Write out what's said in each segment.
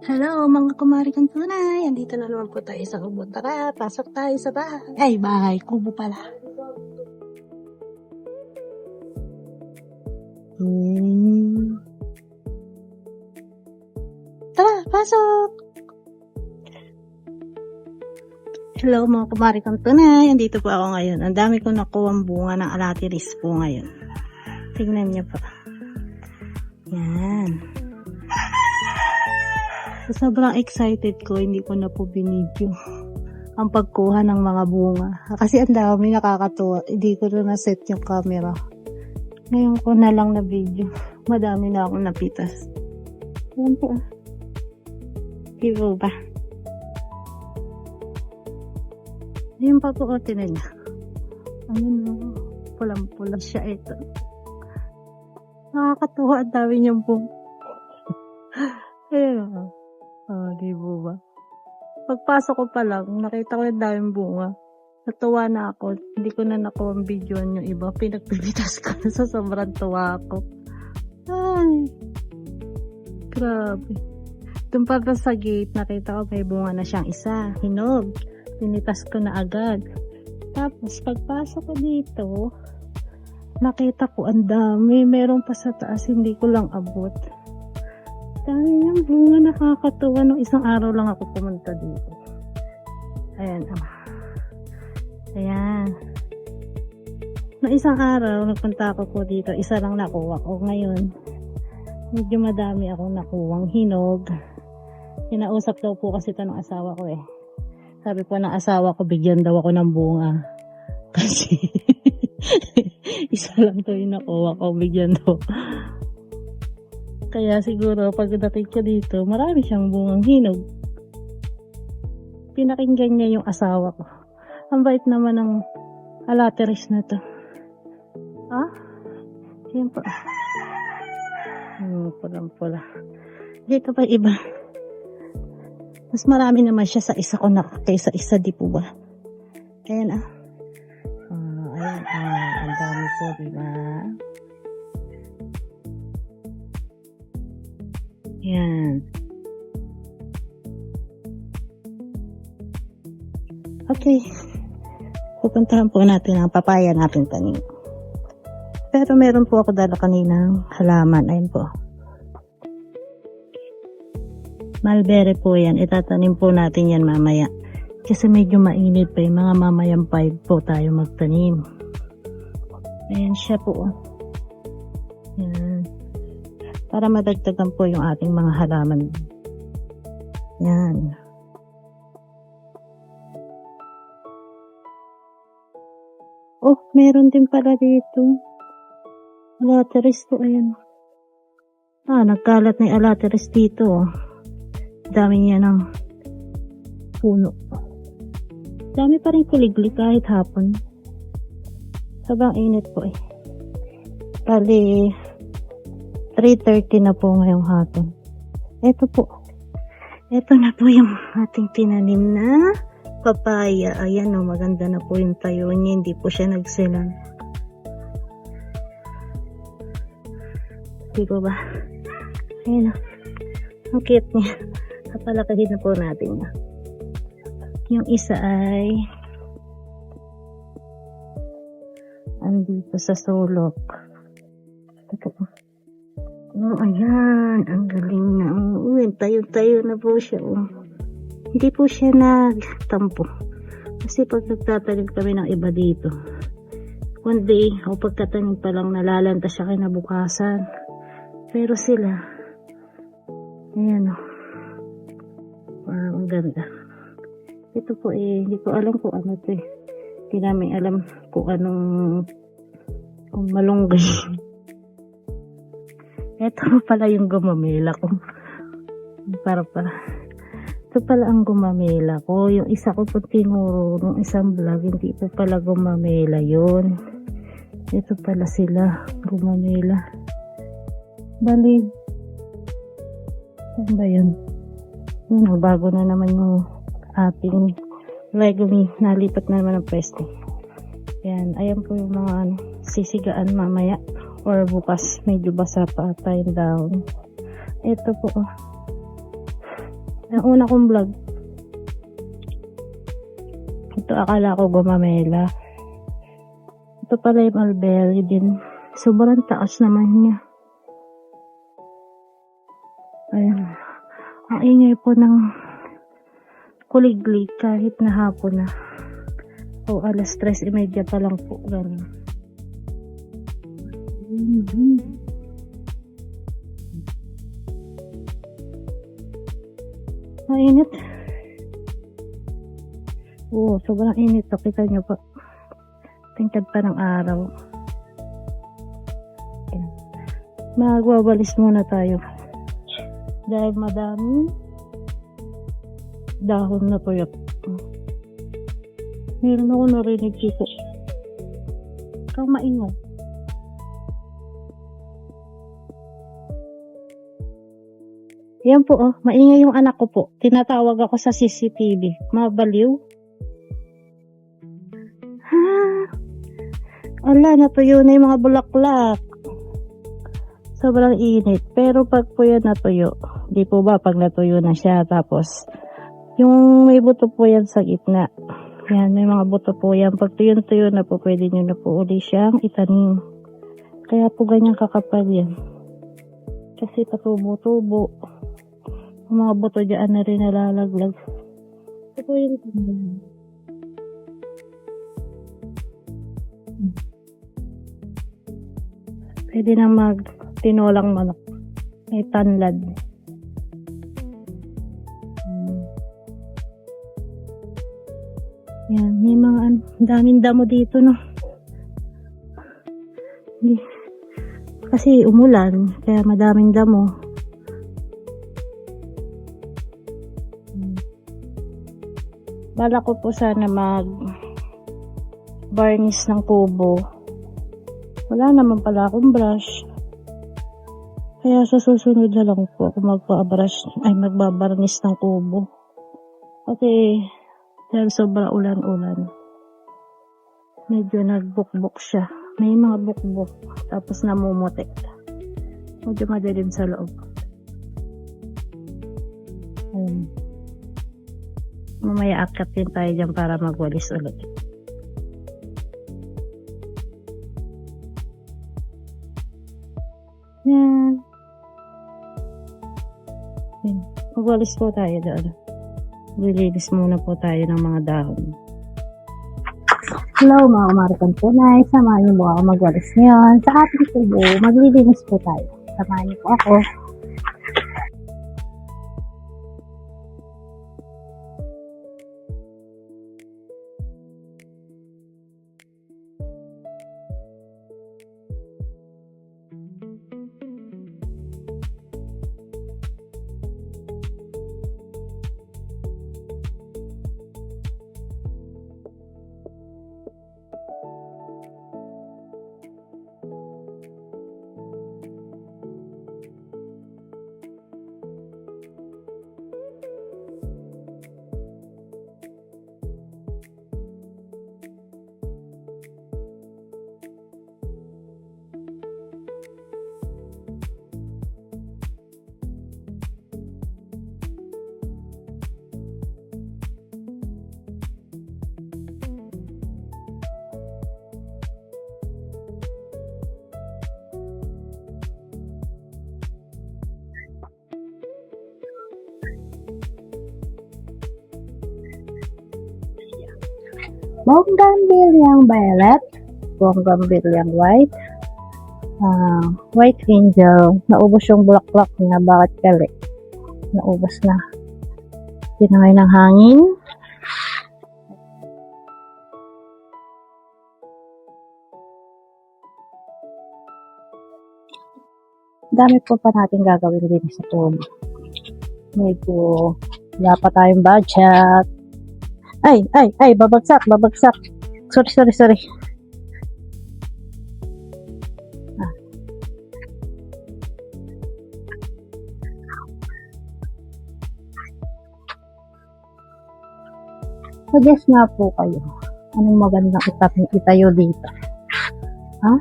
Hello mga kumari kong tunay, andito na naman po tayo sa kubo. Tara, pasok tayo sa bahay. Ay, bahay, kubo pala. Tara, pasok! Hello mga kumari kong tunay, andito po ako ngayon. Ang dami kong nakuwang bunga ng alatiris po ngayon. Tingnan niyo po. Yan. So, sobrang excited ko, hindi ko na po binidyo ang pagkuha ng mga bunga. Kasi ang dami, nakakatuwa. Hindi ko na set yung camera. Ngayon ko na lang na video. Madami na akong napitas. Yan po. Diba ba? Yung pa po, tinan niya. Ayun o. Pulang-pula siya ito. Nakakatuwa. Ang dami niyang bunga. Ayun o. Diba ba? Pagpasok ko pa lang, nakita ko yung daming bunga. Natuwa na ako. Hindi ko na nakuha ang video yung iba. Pinagpipitas ko na sa sobrang tuwa ako. Ay, grabe. Doon pa sa gate, nakita ko may bunga na siyang isa. Hinog. Pinitas ko na agad. Tapos, pagpasok ko dito, nakita ko ang dami. Meron pa sa taas, hindi ko lang abot. Dami ng bunga, nakakatuwa. Nung isang araw lang ako pumunta dito. Ayan. Ayan. Nung isang araw, nagpunta ako po dito. Isa lang nakuha ko. Ngayon, medyo madami akong nakuwang hinog. Kinausap daw po kasi ito ng asawa ko eh. Sabi po ng asawa ko, bigyan daw ako ng bunga. Kasi, isa lang to yung nakuha ko. Bigyan daw. Kaya siguro pagdating ko dito, marami siyang bungang hinog. Pinakinggan niya yung asawa ko. Ang bait naman ng alateris na to. Yan po. Pulang-pula. Dito pa iba. Mas marami naman siya sa isa ko na kaysa isa, di po ba? Ayan ayan ang dami po, diba? Yan. Okay. Pupuntahan po natin ang papaya natin tanim. Pero meron po ako dala kaninang halaman. Ayun po. Mulberry po yan. Itatanim po natin yan mamaya. Kasi medyo mainit pa yung mga mamayang 5 po tayo magtanim. Ayan siya po. Yan. Para madagdagan po yung ating mga halaman. Yan. Oh, meron din pala dito. Alateris po, ayan. Nagkalat na yung alateris dito. Dami niya ng puno. Dami pa rin kuligli kahit hapon. Sobrang init po eh. Bali, 3:30 na po ngayong hapon. Ito po. Ito na po yung ating tinanim na papaya. Ayan o, maganda na po yung tayo niya. Hindi po siya nagsilang. Di ba ba? Ayan o. Ang cute niya. Kapalakahin na po natin. Yung isa ay andito sa sulok. Ito po. Ayan. Ang galing na. Tayo-tayo na po siya. Hindi po siya nagtampo. Kasi pag nagtatanim kami ng iba dito, one day, o pagkatanim pa lang nalalanta siya kinabukasan. Pero sila, ayan o. Ang ganda. Ito po hindi ko alam kung ano ito eh. Hindi namin alam kung malunggay. Ito pala yung gumamela ko. Ito pala ang gumamela ko. Yung isa ko po tinuro nung isang vlog, hindi ito pala gumamela yun. Ito pala sila gumamela. Bali, ano ba yun? Bago na naman yung ating legumi. Nalipat na naman ang pwesto. Ayan po yung mga sisigaan mamaya. Or bukas, medyo basa pa tayong down. Ito po. Ang una kong vlog. Ito akala ko gumamela. Ito pala yung mulberry din. Sobrang taas naman niya. Ayan. Ang ingay po ng kuliglig kahit na hapon na. O alas 3:30 pa lang po. Ganun. Mainit. Oo, sobrang init. Kita nyo pa. Tingkad pa ng araw. Ayan. Magwawalis muna tayo. Dahil madami dahon na tuyot. Meron ako narinig dito. Kang maingay. Yan po oh, maingay yung anak ko po. Tinatawag ako sa CCTV. Mabaliw. Ha? Ala, natuyo na yung mga bulaklak. Sobrang init. Pero pag po yan natuyo, di po ba pag natuyo na siya, tapos yung may buto po yan sa gitna. Yan, may mga buto po yan. Pag tuyo na po, pwede nyo na po uli siyang itanim. Kaya po ganyan kakapal yan. Kasi patubo-tubo. Yung mga buto dyan na rin nalalaglag. Ito po yung pwede na tinolang manok. May tanlad. Yan, may mga daming damo dito, no? Kasi umulan, kaya madaming damo. Bala ko po sana varnish ng kubo. Wala naman pala akong brush. Kaya sa susunod na lang po ako magbabarnish ng kubo. Kasi dahil sobra ulan-ulan, medyo nagbukbok siya. May mga bukbok, tapos namumutik. Medyo madilim sa loob. Mamaya akat din tayo dyan para magwalis ulit. Yan. Magwalis po tayo doon. Lilinis muna po tayo ng mga dahon. Hello mga kumarikan po na. Samahan niyo po ako magwalis ngayon. Sa ating tubo, maglilinis po tayo. Samahan niyo po ako. Bougainvillean violet, Bougainvillean white, white angel. Naubos yung bulaklak niya. Bakit gali? Naubos na. Tinangay ng hangin. Dami po pa natin gagawin din sa tubo. Medyo wala pa tayong budget. Ay, babagsak. Sorry. Suggest nga po kayo. Anong magandang itayo dito? Ha?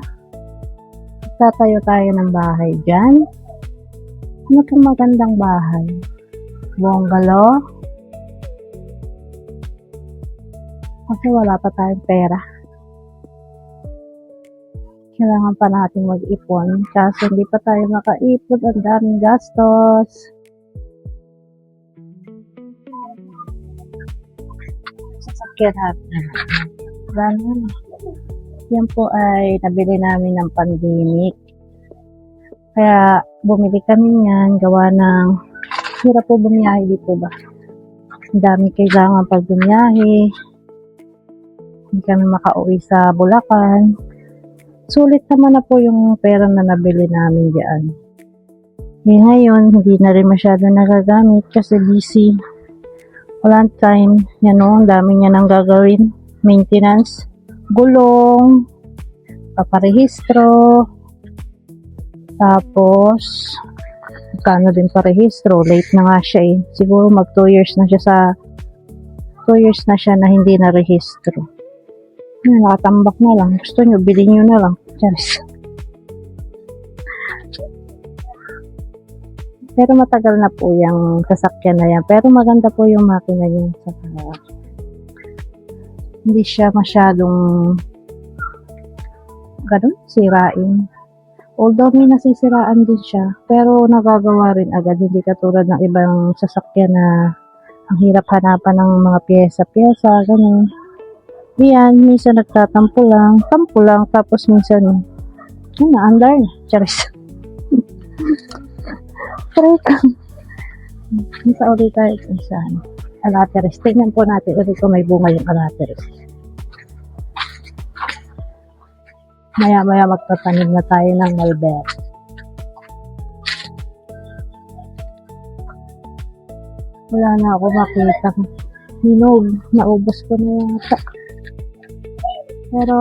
Tatayo tayo ng bahay dyan? Ano pong magandang bahay? bungalow. Kasi wala pa tayong pera. Kailangan pa natin mag-ipon. Kaso hindi pa tayo makaipon. Ang daming gastos. Sasakyan natin. Ganun. Yan po ay nabili namin ng pandemic. Kaya bumili kami niyan. Gawa ng hirap po bumiyahe dito ba. Ang dami kailangan pag bumiyahe. Hindi kami makauwi sa Bulacan. Sulit naman na po yung pera na nabili namin diyan. Ngayon, hindi na rin masyado nagagamit kasi busy. Walang time. Yan o, ang dami niya nang gagawin. Maintenance, gulong, paparehistro, tapos, magkano din parehistro. Late na nga siya eh. Siguro mag 2 years na siya 2 years na siya na hindi na rehistro. Nakatambak na lang. Gusto nyo, bilhin nyo na lang. Charis. Pero matagal na po yung sasakyan na yan. Pero maganda po yung makina niya. Hindi siya masyadong ganun, sirain. Although may nasisiraan din siya. Pero nagagawa rin agad. Hindi katulad ng ibang sasakyan na ang hirap hanapan ng mga pyesa-pyesa. Ganun. Yan, minsan nagtatampo lang, tapos minsan, yun na, andar na, charis. Break. Isa ulit tayo sa alateres. Tingnan po natin ulit kung may bunga yung alateres. Maya-maya magtatanim na tayo ng mulberry. Wala na ako makita. Hinog, naubos ko na yata. Pero,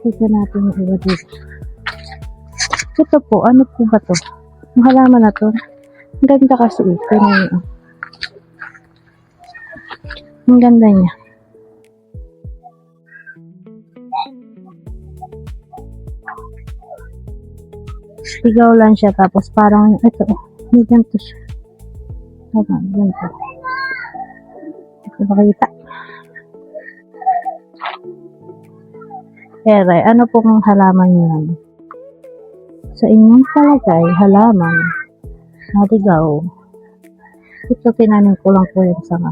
ito natin yung iba dito. Ito po, ano po ba to? Ang halaman na to. Ang ganda kasi ito. Ang ganda niya. Sigaw lang siya, tapos parang, ito, may ganito siya. Ganito. Ito makita. Pero, ano pong halaman yan? Sa inyong palagay, halaman, naligaw. Ito, tinanim ko lang po yung sanga.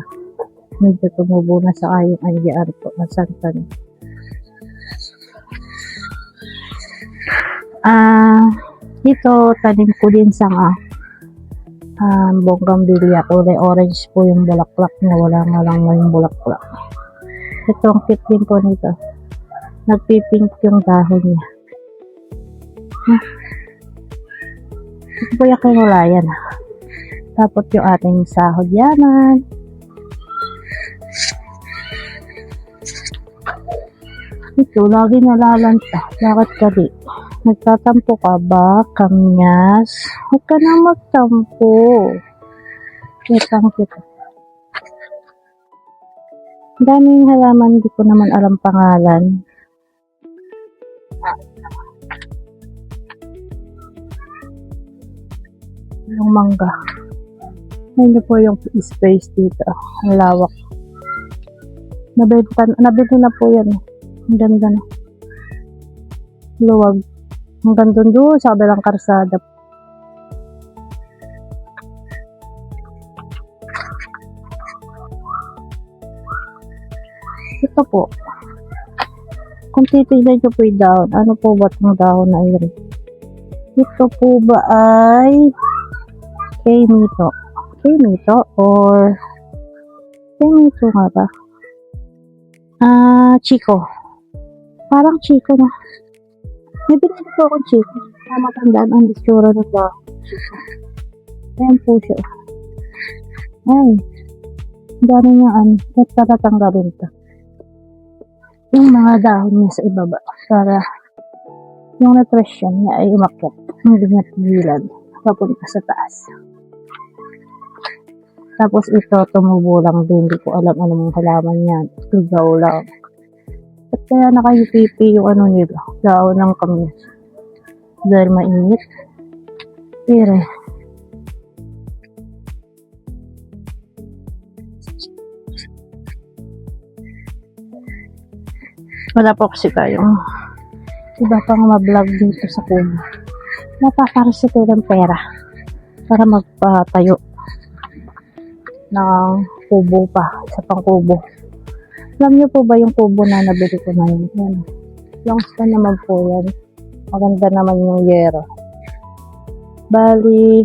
Medyo tumubo na sa ayong IDR po, masantan. Ito, tanim ko din sanga. Bonggambilya, kulay orange po yung bulaklak na wala nga lang yung bulaklak. Ito, ang cute din po nito. Nagpipink yung dahon niya. Ito po yung kinulayan. Tapos yung ating sahod yaman. Ito, lagi nalalanta. Bakit ka di? Nagtatampo ka ba? Kamyas? Huwag ka na magtampo. Kitang kita. Daming halaman, di ko naman alam pangalan. Yung mangga. Ayun po yung space dito. Ang lawak. Nabili na po yan. Ang ganda na. Luwag. Ang ganda doon sa kabilang karsada. Ito po. Kung titignan nyo po yung dahon, ano po ba itong dahon na yun? Ito po ba ay Kemito? Kemito or Kemito nga ba? Chico. Parang Chico na. May binili po akong Chico. Matandaan ang itsura ng dahon. Chico. Ayan po siya. Ay. Dami niya Ba't tatatanggalin ito? Yung mga dahon niya sa ibaba para yung nutrition niya ay umakyat. Hindi niya pigilan papunta sa taas. Tapos ito, tumubo lang din. Hindi ko alam anong halaman yan. Ligaw lang. At kaya naka-UPP yung nila. Dahon ng kamyas. Dahil mainit. Pero, Wala po kasi tayong iba pang ma-vlog dito sa kubo. Napaparisito ng pera para magpatayo ng kubo pa, sa pang kubo. Alam niyo po ba yung kubo na nabili ko na yun? Yan. Long span naman po yan. Maganda naman yung yero. Bali,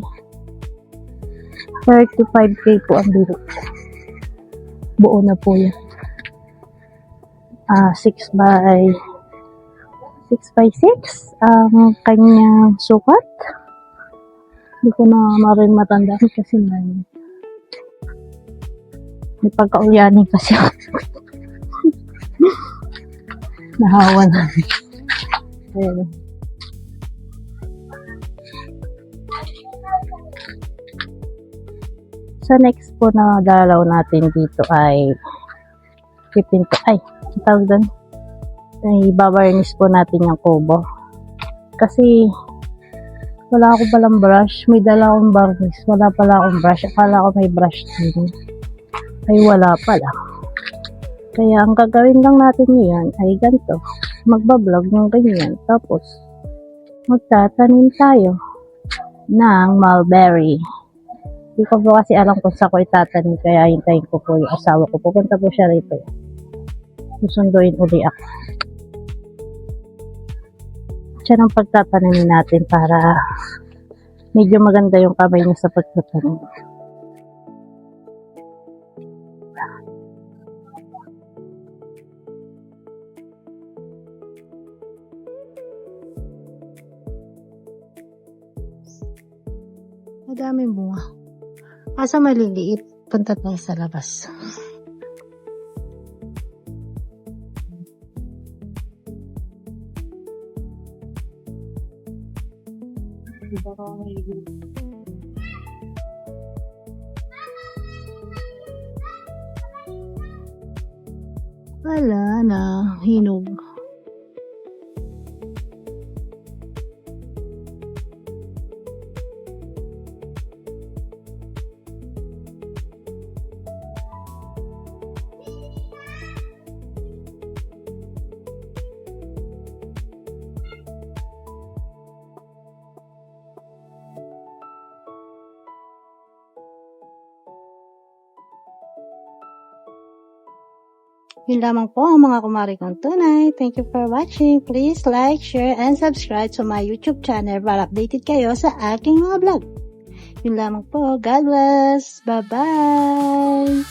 35k po ang bili. Buo na po yan. 6 by 6 ang kanyang sukat. Hindi ko na marin matandaan kasi may pagkaulyanin kasi ako. Nahawa na. Ayun. Sa next po na dalaw natin dito ay pipinto. Ay, tawag doon. Ay, babarnish po natin yung kubo. Kasi wala ako palang brush. May dala akong varnish. Wala pala akong brush. Akala ko may brush din. Ay, wala pala. Kaya ang gagawin lang natin ngayon ay ganito. Magbablog ng ganyan. Tapos, magtatanim tayo ng mulberry. Hindi ko po kasi alam kung saan ko itatanim. Kaya hintayin ko po yung asawa ko. Pupunta po siya rito. Susunduin uli ako. Siya ng pagtatanim natin para medyo maganda yung kamay niya sa pagtatanim. Madaming bunga. Asa maliliit, punta tayo sa labas. Wala na, hinog. Yun lamang po ang mga kumari kong tunay. Thank you for watching. Please like, share, and subscribe to my YouTube channel para updated kayo sa aking mga vlog. Yun lamang po. God bless. Bye-bye.